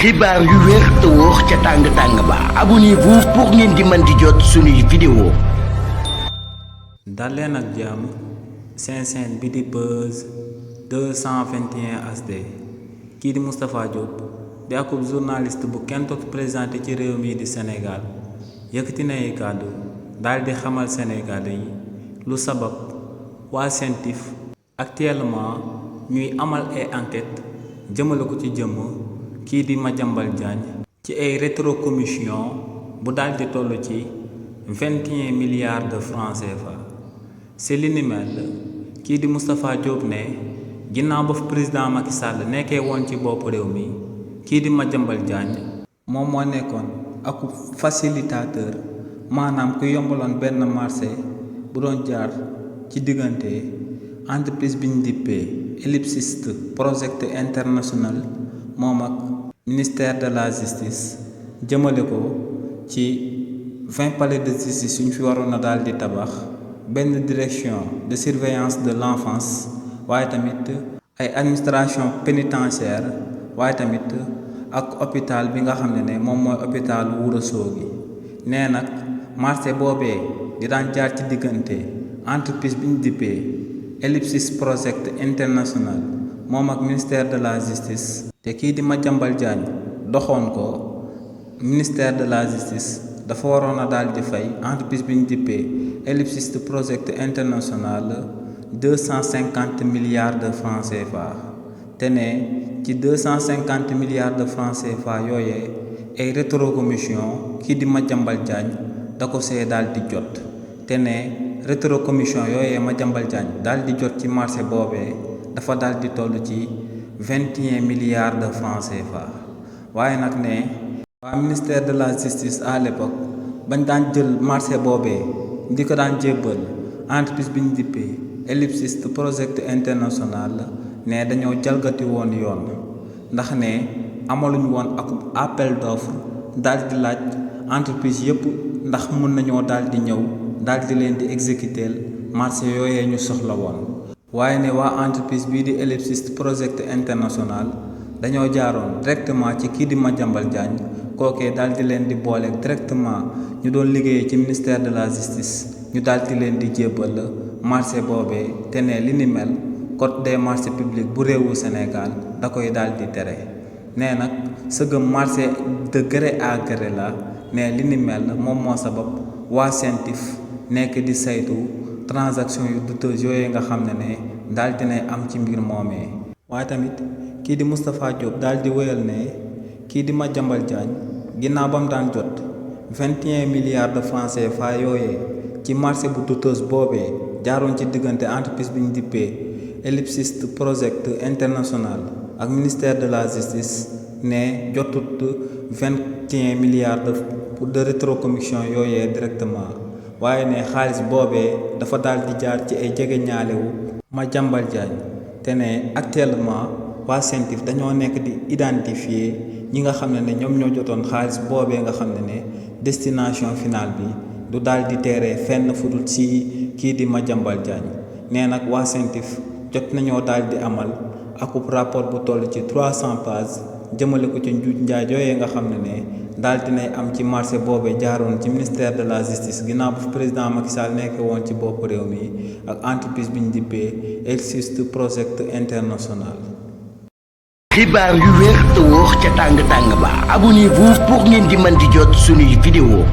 xibaar yu wér te wóor ca tàng-tàng ba abonnez-vous pour ngeen di mën di jot suñuy vidéo. dal leen ak jàmm seen chaîne bi di Buzz 221 HD kii di Moustapha Diop di akub journaliste bu kenn dootu présenté ci réew mi di Sénégal yëkkati na ay kàddu daal di xamal Sénégalais yi lu sabab waa CENTIF actuellement ñuy amal ay enquête jëmale ko ci jëmm kii di Madiambal Diagne ci ay rétrocommission bu daal di toll ci 21 milliards de francs CFA. ci li ni mel kii di Moustapha Diop ne ginnaaw ba fi président Macky Sall nekkee woon ci bopp réew mi kii di Madiambal Diagne moom moo nekkoon ak facilitateur maanaam ku yombaloon benn marché bu doon jaar ci diggante entreprise bi ñu dippee Ellipsis Project International moom ak ministère de la justice jëmale ko ci 20 palais de justice yu ñu fi waroon a daal di tabax benn direction de surveillance de l'enfance waaye tamit ay administration pénitentiaire waaye tamit ak hôpital bi nga xam ne moom mooy hôpital Ourossogui nee nag marché boobee di daan jaar ci diggante entreprise bi ñu dippee Ellipsis Project International moom ak ministère de la justice te kii di Madiambal Diagne doxoon ko ministère de la justice dafa waroon a daal di fay entreprise bi ñu dippee Ellipsis Project International 250 milliards de francs CFA te ne ci 250 milliards de francs CFA yooyee ay rétrocommission kii di Madiambal Diagne da ko see daal di jot te ne rétrocommission yooyee Madiambal Diagne daal di jot ci marché boobee dafa daal di toll ci 21 milliards de francs CFA waaye nag ne waa ministère de la justice à l'époque bañ daan jël marché boobee di ko daan jébbal entreprise bi ñu dippee Ellipsis Project International ne dañoo jalgati woon yoon ndax ne amaluñu woon ak appel d'offre daal di laaj entreprise yépp ndax mun nañoo daal di ñëw daal di leen di exécuter marché yooyee ñu soxla woon waaye ne waa entreprise bii di Ellipsis Project International dañoo jaaroon directement ci kii di Madiambal Diagne kookee daal di leen di boole directement ñu doon liggéeyee ci ministère de la justice ñu daal di leen di jébbal marché boobee te ne li ni mel code des marchés publics bu réewu Sénégal da koy daal di tere nee nag sëgëm marché de gré à gré la ne li ni mel moom moo sabab waa CENTIF nekk di saytu transaction yu douteuses yooyu nga xam ne daal dinay am ci mbir moomee waaye tamit kii di Moustapha Diop daal di wéyal ne kii di Madiambal Diagne ginnaaw ba mu daan jot 21 milliards de francs CFA yooyee ci marché bu douteuse boobee jaaroon ci diggante entreprise bi ñu dippee Ellipsis Project International ak ministère de la justice ne jotut 21 milliards de rétrocommission yooyee directement waaye ne xaalis boobee dafa daal di jaar ci ay jege ñaalewu Madiambal Diagne te ne actuellement waa CENTIF dañoo nekk di identifier ñi nga xam ne ñoom ñoo jotoon xaalis boobee nga xam ne destination finale bi du daal di teeree fenn fu dul ci kii di Madiambal Diagne nee nag waa CENTIF jot nañoo daal di amal akub rapport bu toll ci 300 pages jëmale ko ci njuuj njaaj yooyee nga xam ne daal dinay am ci marché boobee jaaroon ci ministère de la justice ginnaaw bu président Macky Sall nekk woon ci bopp réew mi ak entreprise bi ñu dippee Ellipsis Project International. xibaar yu wér te wóor ca tàng-tàng ba abonnez-vous pour ngeen di mën di jot suñuy vidéo.